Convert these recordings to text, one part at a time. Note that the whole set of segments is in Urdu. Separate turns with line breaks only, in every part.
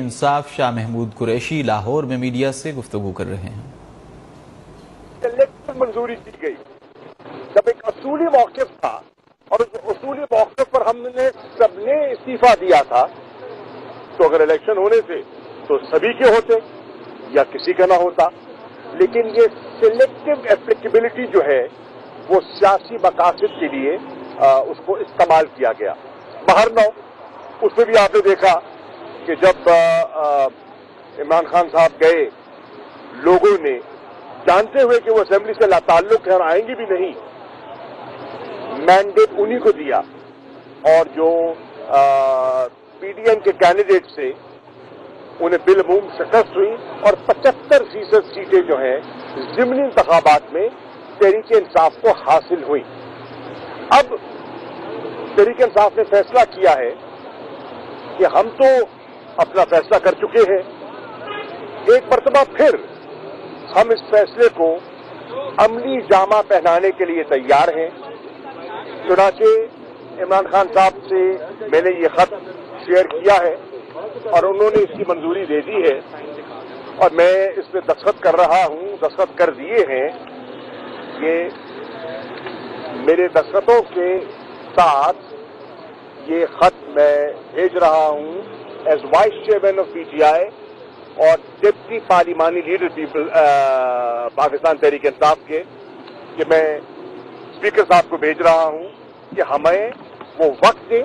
انصاف شاہ محمود قریشی لاہور میں میڈیا سے گفتگو کر رہے ہیں۔
الیکشن منظوری کی گئی جب ایک اصولی موقف تھا اور اس اصولی موقف پر ہم نے سب نے استعفیٰ دیا تھا، تو اگر الیکشن ہونے سے تو سبھی کے ہوتے یا کسی کا نہ ہوتا، لیکن یہ سلیکٹو اپلیکیبلٹی جو ہے وہ سیاسی مقاصد کے لیے اس کو استعمال کیا گیا۔ بہرنو اس میں بھی آپ نے دیکھا کہ جب عمران خان صاحب گئے، لوگوں نے جانتے ہوئے کہ وہ اسمبلی سے لا تعلق ہے اور آئیں گے بھی نہیں، مینڈیٹ انہی کو دیا، اور جو پی ڈی ایم کے کینڈیڈیٹ سے انہیں بالعموم شکست ہوئی اور 75% سیٹیں جو ہیں ضمنی انتخابات میں تحریک انصاف کو حاصل ہوئی۔ اب تحریک انصاف نے فیصلہ کیا ہے کہ ہم تو اپنا فیصلہ کر چکے ہیں، ایک مرتبہ پھر ہم اس فیصلے کو عملی جامہ پہنانے کے لیے تیار ہیں۔ چنانچہ عمران خان صاحب سے میں نے یہ خط شیئر کیا ہے اور انہوں نے اس کی منظوری دے دی ہے، اور میں اس پہ دستخط کر رہا ہوں، دستخط کر دیے ہیں کہ میرے دستخطوں کے ساتھ یہ خط میں بھیج رہا ہوں as vice chairman of P T I اور ڈپٹی پارلیمانی لیڈر پاکستان تحریک انصاف کے، کہ میں اسپیکر صاحب کو بھیج رہا ہوں کہ ہمیں وہ وقت دیں،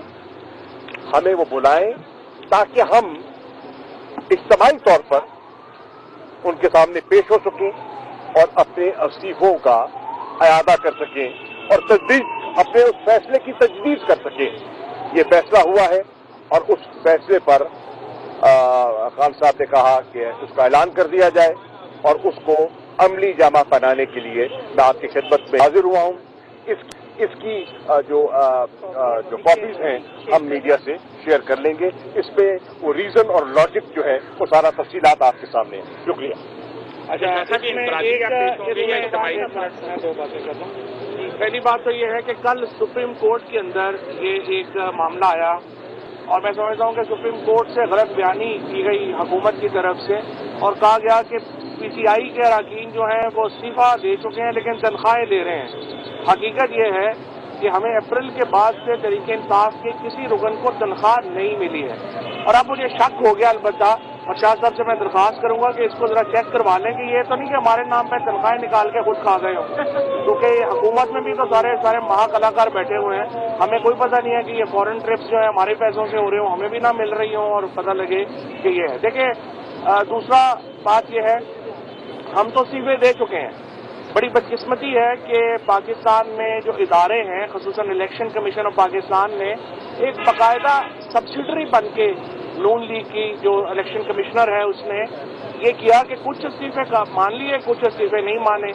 ہمیں وہ بلائیں تاکہ ہم اجتماعی طور پر ان کے سامنے پیش ہو سکیں اور اپنے استعفوں کا اعادہ کر سکیں اور تجدید اپنے اس فیصلے کی تجدید کر سکیں۔ یہ فیصلہ ہوا ہے اور اس فیصلے پر خان صاحب نے کہا کہ اس کا اعلان کر دیا جائے اور اس کو عملی جامہ پہنانے کے لیے میں آپ کی خدمت میں حاضر ہوا ہوں۔ اس کی جو کاپیز ہیں ہم میڈیا سے شیئر کر لیں گے، اس پہ وہ ریزن اور لاجک جو ہے وہ سارا تفصیلات آپ کے سامنے ہیں۔ شکریہ۔
پہلی بات تو یہ ہے کہ کل سپریم کورٹ کے اندر یہ ایک معاملہ آیا اور میں سمجھتا ہوں کہ سپریم کورٹ سے غلط بیانی کی گئی حکومت کی طرف سے، اور کہا گیا کہ پی ٹی آئی کے اراکین جو ہیں وہ استعفیٰ دے چکے ہیں لیکن تنخواہیں لے رہے ہیں۔ حقیقت یہ ہے کہ ہمیں اپریل کے بعد سے تحریک انصاف کے کسی رکن کو تنخواہ نہیں ملی ہے، اور اب مجھے شک ہو گیا البتہ، اور شاہ صاحب سے میں درخواست کروں گا کہ اس کو ذرا چیک کروا لیں کہ یہ تو نہیں کہ ہمارے نام پہ تنخواہیں نکال کے خود کھا گئے ہوں، کیونکہ حکومت میں بھی تو سارے مہا کلاکار بیٹھے ہوئے ہیں، ہمیں کوئی پتہ نہیں ہے کہ یہ فورن ٹرپس جو ہے ہمارے پیسوں سے ہو رہے ہوں، ہمیں بھی نہ مل رہی ہوں اور پتہ لگے کہ یہ ہے۔ دیکھیں دوسرا بات یہ ہے، ہم تو استعفے دے چکے ہیں۔ بڑی بدقسمتی ہے کہ پاکستان میں جو ادارے ہیں، خصوصاً الیکشن کمیشن آف پاکستان نے ایک باقاعدہ سبسیڈری بن کے نون لیگ کی جو الیکشن کمشنر ہے اس نے یہ کیا کہ کچھ استعفے مان لیے، کچھ استعفے نہیں مانے۔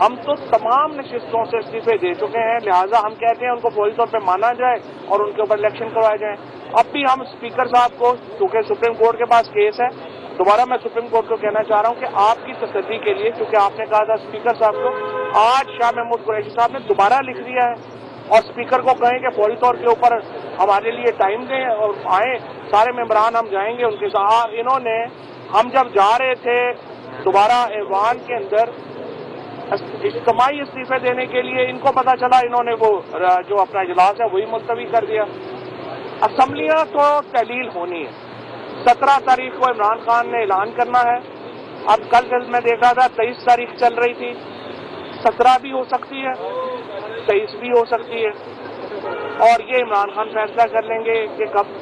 ہم تو تمام نشستوں سے استعفے دے چکے ہیں، لہٰذا ہم کہتے ہیں ان کو فوری طور پہ مانا جائے اور ان کے اوپر الیکشن کروائے جائیں۔ اب بھی ہم اسپیکر صاحب کو، کیونکہ سپریم کورٹ کے پاس کیس ہے، دوبارہ میں سپریم کورٹ کو کہنا چاہ رہا ہوں کہ آپ کی تسلی کے لیے، کیونکہ آپ نے کہا تھا اسپیکر صاحب کو، آج شاہ محمود قریشی صاحب نے دوبارہ لکھ دیا ہے اور اسپیکر کو کہیں کہ فوری طور کے اوپر ہمارے لیے ٹائم دیں اور آئیں، سارے ممبران ہم جائیں گے ان کے ساتھ۔ انہوں نے، ہم جب جا رہے تھے دوبارہ ایوان کے اندر اجتماعی استعفے دینے کے لیے، ان کو پتا چلا انہوں نے وہ جو اپنا اجلاس ہے وہی ملتوی کر دیا۔ اسمبلیاں تو تحلیل ہونی ہے، 17 تاریخ کو عمران خان نے اعلان کرنا ہے۔ اب کل میں دیکھ رہا تھا 23 تاریخ چل رہی تھی، 17 بھی ہو سکتی ہے، 23 بھی ہو سکتی ہے، اور یہ عمران خان فیصلہ کر لیں گے کہ کب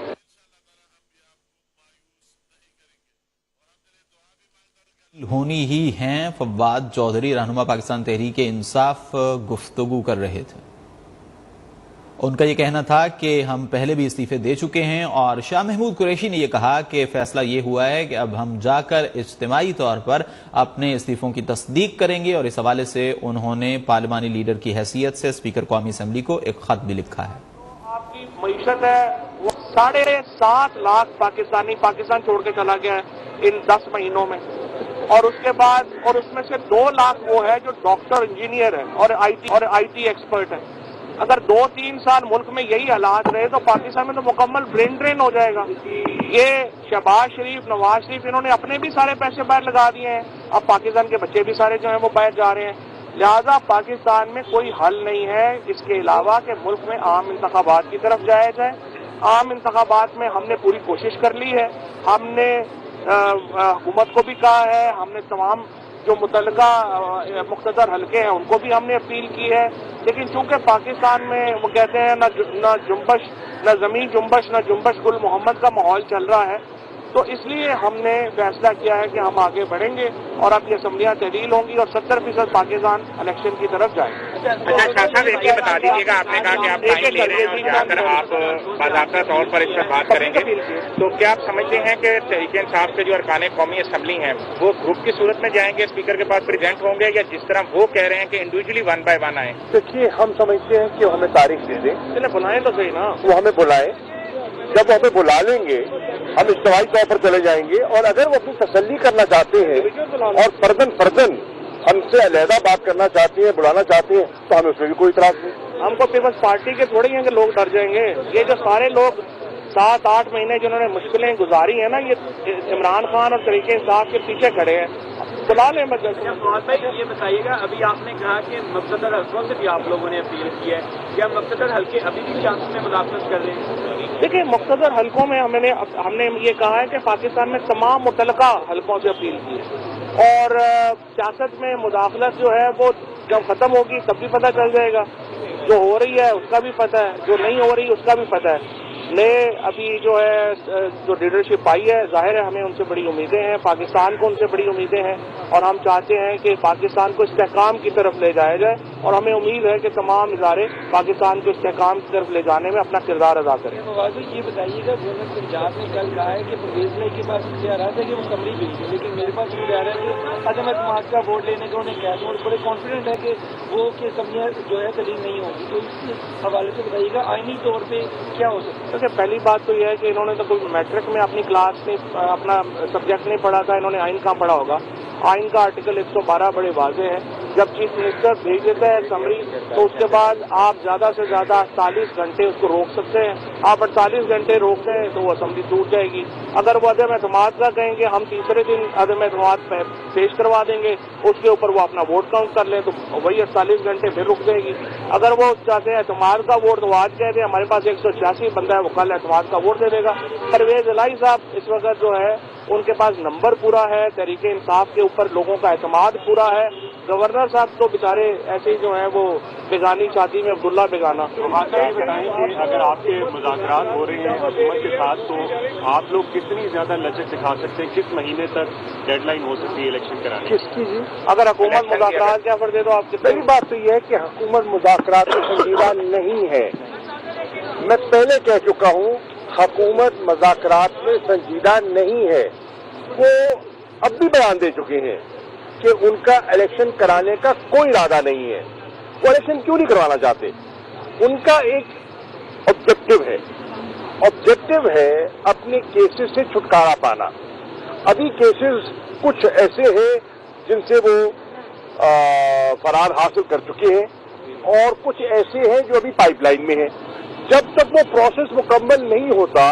ہونی ہی ہیں۔ فواد چودھری رہنما پاکستان تحریک انصاف گفتگو کر رہے تھے۔ ان کا یہ کہنا تھا کہ ہم پہلے بھی استعفے دے چکے ہیں، اور شاہ محمود قریشی نے یہ کہا کہ فیصلہ یہ ہوا ہے کہ اب ہم جا کر اجتماعی طور پر اپنے استعفوں کی تصدیق کریں گے، اور اس حوالے سے انہوں نے پارلیمانی لیڈر کی حیثیت سے اسپیکر قومی اسمبلی کو ایک خط بھی لکھا ہے۔
آپ کی معیشت ہے وہ 7.5 لاکھ پاکستان چھوڑ کے چلا گیا ہے ان 10 مہینوں میں، اور اس کے بعد اور اس میں سے 2 لاکھ وہ ہے جو ڈاکٹر انجینئر ہے اور آئی ٹی ایکسپرٹ ہے۔ اگر 2-3 سال ملک میں یہی حالات رہے تو پاکستان میں تو مکمل برین ڈرین ہو جائے گا. یہ شہباز شریف، نواز شریف، انہوں نے اپنے بھی سارے پیسے باہر لگا دیے ہیں. اب پاکستان کے بچے بھی سارے جو ہیں وہ باہر جا رہے ہیں. لہذا پاکستان میں کوئی حل نہیں ہے اس کے علاوہ کہ ملک میں عام انتخابات کی طرف جایا جائے. عام انتخابات میں ہم نے پوری کوشش کر لی ہے. ہم نے حکومت کو بھی کہا ہے، ہم نے تمام جو متعلقہ مقتدر حلقے ہیں ان کو بھی ہم نے اپیل کی ہے. لیکن چونکہ پاکستان میں وہ کہتے ہیں نہ جنبش، نہ زمین جنبش، نہ جنبش گل محمد کا ماحول چل رہا ہے، تو اس لیے ہم نے فیصلہ کیا ہے کہ ہم آگے بڑھیں گے اور اب یہ اسمبلیاں تحلیل ہوں گی اور 70% پاکستان الیکشن کی طرف جائیں.
شاہ صاحب یہ بتا دیجیے گا، آپ نے کہا کہ آپ ٹائم لے رہے ہیں اور جا کر آپ باضابطہ طور پر اس پر بات کریں گے، تو کیا آپ سمجھتے ہیں کہ تحریک انصاف کے جو ارکان قومی اسمبلی ہیں وہ گروپ کی صورت میں جائیں گے، اسپیکر کے پاس پریزنٹ ہوں گے، یا جس طرح وہ کہہ رہے ہیں کہ انڈیویجلی 1 by 1 آئیں؟
دیکھیے، ہم سمجھتے ہیں کہ وہ ہمیں تاریخ دے دیں.
چلے بلائیں تو صحیح نا.
وہ ہمیں بلائیں. جب وہ ہمیں بلا لیں گے ہم اجتماعی طور پر چلے جائیں گے، اور اگر وہ اپنی تسلی کرنا چاہتے ہیں اور فردن ہم سے علیحدہ بات کرنا چاہتے ہیں، بلانا چاہتے ہیں، تو ہمیں اس میں بھی کوئی اعتراض نہیں.
ہم کو پیپلز پارٹی کے تھوڑے ہیں کہ لوگ ڈر جائیں گے. یہ جو سارے لوگ 7-8 مہینے جنہوں نے مشکلیں گزاری ہیں نا، یہ عمران خان اور تحریک انصاف کے پیچھے کھڑے ہیں. بلا لیں.
یہ بتائیے گا، ابھی آپ نے کہا کہ مقتدر حلقوں سے بھی آپ لوگوں نے اپیل کی ہے، کیا مقتدر حلقے ابھی بھی چانس میں مداخلت کر رہے ہیں؟
دیکھیے، مقتدر حلقوں میں ہم نے یہ کہا ہے کہ پاکستان میں تمام متعلقہ حلقوں سے اپیل کی ہے، اور سیاست میں مداخلت جو ہے وہ جب ختم ہوگی تب بھی پتہ چل جائے گا. جو ہو رہی ہے اس کا بھی پتہ ہے، جو نہیں ہو رہی اس کا بھی پتہ ہے. ابھی جو ہے جو لیڈرشپ آئی ہے، ظاہر ہے ہمیں ان سے بڑی امیدیں ہیں، پاکستان کو ان سے بڑی امیدیں ہیں، اور ہم چاہتے ہیں کہ پاکستان کو استحکام کی طرف لے جایا جائے، اور ہمیں امید ہے کہ تمام ادارے پاکستان کو استحکام کی طرف لے جانے میں اپنا کردار ادا کریں.
یہ بتائیے گا، گورنر پنجاب نے کل کہا ہے کہ پرویز بھائی کے پاس مجھے آ رہا تھا کہ وہ اسمبلی بھیجیں، لیکن میرے پاس مجھے آ رہا ہے کہ عدم اعتماد کا ووٹ لینے کا انہیں کہہ دوں، اور بڑے کانفیڈنٹ ہے کہ وہ کہ اسمبلیاں جو ہے تلیم نہیں ہوگی. تو اس حوالے سے بتائیے گا آئینی طور پہ کیا ہو سکتا ہے؟
پہلی بات تو یہ ہے کہ انہوں نے تو کوئی میٹرک میں اپنی کلاس نہیں، اپنا سبجیکٹ نہیں پڑھا تھا. انہوں نے آئین کہاں پڑھا ہوگا؟ آئین کا آرٹیکل 112 بڑے واضح ہے. جب چیف منسٹر بھیج دیتا ہے سمری، تو اس کے بعد آپ زیادہ سے زیادہ 48 گھنٹے اس کو روک سکتے ہیں. آپ 48 گھنٹے روکتے ہیں تو وہ اسمبلی ٹوٹ جائے گی. اگر وہ عدم اعتماد کا کہیں گے، ہم تیسرے دن عدم اعتماد پیش کروا دیں گے، اس کے اوپر وہ اپنا ووٹ کاؤنٹ کر لیں تو وہی 48 گھنٹے پھر رک جائے گی. اگر وہ چاہتے ہیں اعتماد کا ووٹ تو آج کہہ دیں ہمارے پاس 186 بندہ ہے، وہ کل اعتماد کا ووٹ دے دے گا. پرویز الہی صاحب اس وقت جو ہے ان کے پاس نمبر پورا ہے، تحریک انصاف کے اوپر لوگوں کا اعتماد پورا ہے. گورنر صاحب تو بیچارے ایسے ہی جو ہیں وہ بیگانی شادی میں عبداللہ بیگانہ.
یہ بتائیں کہ اگر آپ کے مذاکرات ہو رہے ہیں حکومت کے ساتھ تو آپ لوگ کتنی زیادہ لچک دکھا سکتے ہیں؟ کس مہینے تک ڈیڈ لائن ہو سکتی ہے الیکشن کرانے
کس کی جی؟ اگر حکومت مذاکرات کیا فر دے دو آپ
پہلی بات تو یہ ہے کہ حکومت مذاکرات میں سنجیدہ نہیں ہے. میں پہلے کہہ چکا ہوں حکومت مذاکرات میں سنجیدہ نہیں ہے. وہ اب بھی بیان دے چکے ہیں کہ ان کا الیکشن کرانے کا کوئی ارادہ نہیں ہے. وہ الیکشن کیوں نہیں کروانا چاہتے؟ ان کا ایک آبجیکٹو ہے اپنے کیسز سے چھٹکارا پانا. ابھی کیسز کچھ ایسے ہیں جن سے وہ فرار حاصل کر چکے ہیں، اور کچھ ایسے ہیں جو ابھی پائپ لائن میں ہیں. جب تک وہ پروسیس مکمل نہیں ہوتا،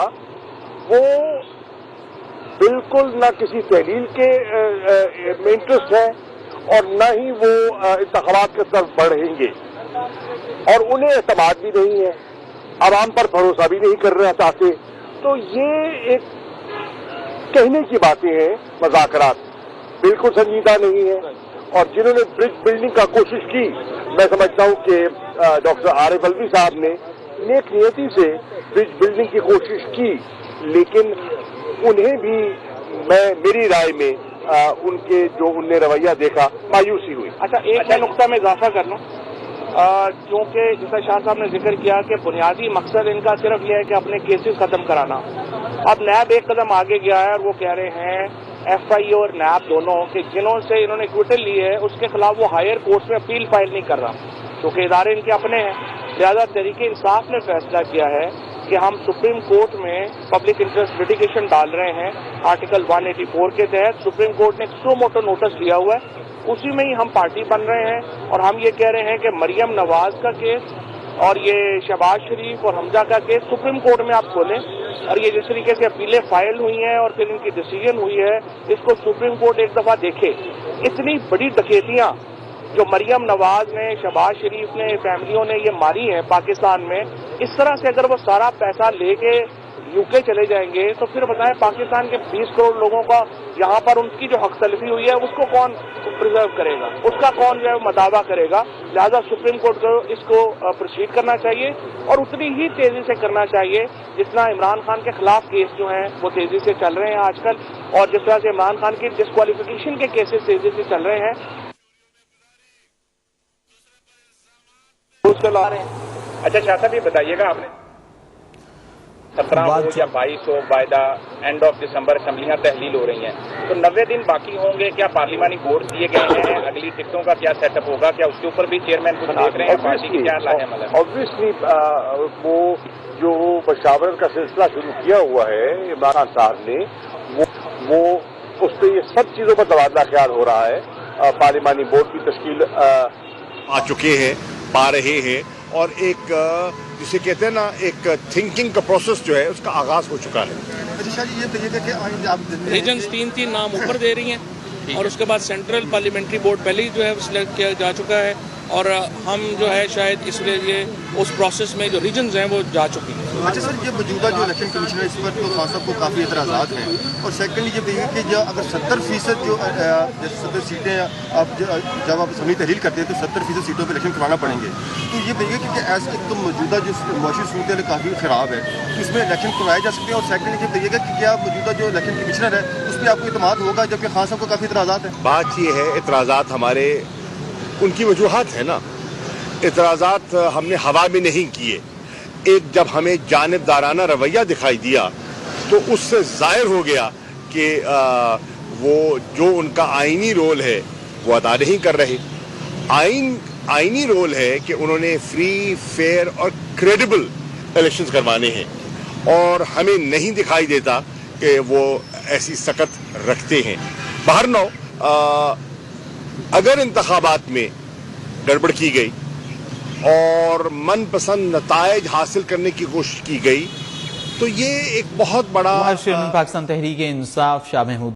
وہ بالکل نہ کسی تحلیل کے میں انٹرسٹ ہے اور نہ ہی وہ انتخابات کی طرف بڑھیں گے، اور انہیں اعتماد بھی نہیں ہے، عوام پر بھروسہ بھی نہیں کر رہا چاہتے. تو یہ ایک کہنے کی باتیں ہیں. مذاکرات بالکل سنجیدہ نہیں ہے، اور جنہوں نے برج بلڈنگ کا کوشش کی، میں سمجھتا ہوں کہ ڈاکٹر عارف الوی صاحب نے نیک نیتی سے برج بلڈنگ کی کوشش کی، لیکن انہیں بھی میری رائے میں ان کے جو ان نے رویہ دیکھا مایوسی ہوئی.
اچھا، ایک نقطہ میں اضافہ کر لوں، کیونکہ جیسا شاہ صاحب نے ذکر کیا کہ بنیادی مقصد ان کا صرف یہ ہے کہ اپنے کیسز ختم کرانا. اب نیب ایک قدم آگے گیا ہے، اور وہ کہہ رہے ہیں ایف آئی اور نیب دونوں کہ جنہوں سے انہوں نے کوئٹل لی ہے اس کے خلاف وہ ہائر کورٹ میں اپیل فائل نہیں کر رہا، کیونکہ ادارے ان کے اپنے ہیں. لہذا تحریک انصاف نے فیصلہ کیا ہے کہ ہم سپریم کورٹ میں پبلک انٹرسٹ لٹیگیشن ڈال رہے ہیں. آرٹیکل 184 کے تحت سپریم کورٹ نے ایک سو موٹو نوٹس دیا ہوا ہے، اسی میں ہی ہم پارٹی بن رہے ہیں. اور ہم یہ کہہ رہے ہیں کہ مریم نواز کا کیس اور یہ شہباز شریف اور حمزہ کا کیس سپریم کورٹ میں آپ کھولیں، اور یہ جس طریقے سے اپیلیں فائل ہوئی ہیں اور پھر ان کی ڈیسیژن ہوئی ہے، اس کو سپریم کورٹ ایک دفعہ دیکھے. اتنی بڑی ڈکیتیاں جو مریم نواز نے، شہباز شریف نے، فیملیوں نے یہ ماری ہیں پاکستان میں، اس طرح سے اگر وہ سارا پیسہ لے کے یو کے چلے جائیں گے تو پھر بتائیں پاکستان کے 20 کروڑ لوگوں کا یہاں پر ان کی جو حق تلفی ہوئی ہے اس کو کون پرزرو کرے گا، اس کا کون جو ہے مداوع کرے گا. لہذا سپریم کورٹ کو اس کو پروسیڈ کرنا چاہیے اور اتنی ہی تیزی سے کرنا چاہیے جتنا عمران خان کے خلاف کیس جو ہیں وہ تیزی سے چل رہے ہیں آج کل، اور جس طرح سے عمران خان کی ڈسکوالیفیکیشن کے کیسز تیزی سے چل رہے ہیں.
اچھا شاہ صاحب یہ بتائیے گا، آپ نے 17 ہو یا 22 ہو بائی دا اینڈ آف دسمبر اسمبلیاں تحلیل ہو رہی ہیں، تو 90 دن باقی ہوں گے. کیا پارلیمانی ووٹ دیے گئے ہیں؟ اگلی ٹکٹوں کا کیا سیٹ اپ ہوگا؟ کیا اس کے اوپر بھی چیئرمین کچھ دیکھ رہے ہیں؟ پارٹی کی کیا لاہ عمل ہے؟
آبویسلی وہ جو مشاورت کا سلسلہ شروع کیا ہوا ہے عمران خان صاحب نے، وہ اس پہ یہ سب چیزوں پر تبادلہ خیال ہو رہا ہے. پارلیمانی بورڈ کی تشکیل
آ چکے ہیں، پا رہے ہیں، اور ایک جسے کہتے ہیں نا ایک تھنکنگ کا پروسیس جو ہے اس کا آغاز ہو چکا ہے.
ریجنز 3 نام اوپر دے رہی ہیں اور اس کے بعد سینٹرل پارلیمنٹری بورڈ پہلے ہی جو ہے سلیکٹ کیا جا چکا ہے، اور ہم جو ہے شاید اس لیے اس پروسیس میں جو ریجنز ہیں وہ جا چکی ہیں.
اچھا سر، یہ موجودہ جو الیکشن کمیشن ہے اس پر تو خان صاحب کو کافی اعتراضات ہیں، اور سیکنڈلی یہ دیکھیں کہ جو اگر 70% جو جیسے 70 سیٹیں آپ جب آپ اسمبلی تحلیل کرتے ہیں تو 70% سیٹوں پہ الیکشن کروانا پڑیں گے، تو یہ دیکھیں کہ ایسا ایک تو موجودہ جو معاشی صورتحال کافی خراب ہے تو اس میں الیکشن کروائے جا سکتے ہیں. اور سیکنڈلی یہ دیکھیے گا کہ کیا موجودہ جو الیکشن کمشنر ہے اس پہ آپ کو اعتماد ہوگا، جبکہ خان صاحب کو کافی اعتراضات ہیں.
بات یہ ہے اعتراضات ہمارے ان کی وجوہات ہیں نا، اعتراضات ہم نے ہوا میں نہیں کیے. ایک جب ہمیں جانبدارانہ رویہ دکھائی دیا تو اس سے ظاہر ہو گیا کہ وہ جو ان کا آئینی رول ہے وہ ادا نہیں کر رہے. آئینی رول ہے کہ انہوں نے فری، فیئر اور کریڈیبل الیکشنز کروانے ہیں، اور ہمیں نہیں دکھائی دیتا کہ وہ ایسی سکت رکھتے ہیں. بہرنو اگر انتخابات میں گڑبڑ کی گئی اور من پسند نتائج حاصل کرنے کی کوشش کی گئی تو یہ ایک بہت بڑا
پاکستان تحریک انصاف شاہ محمود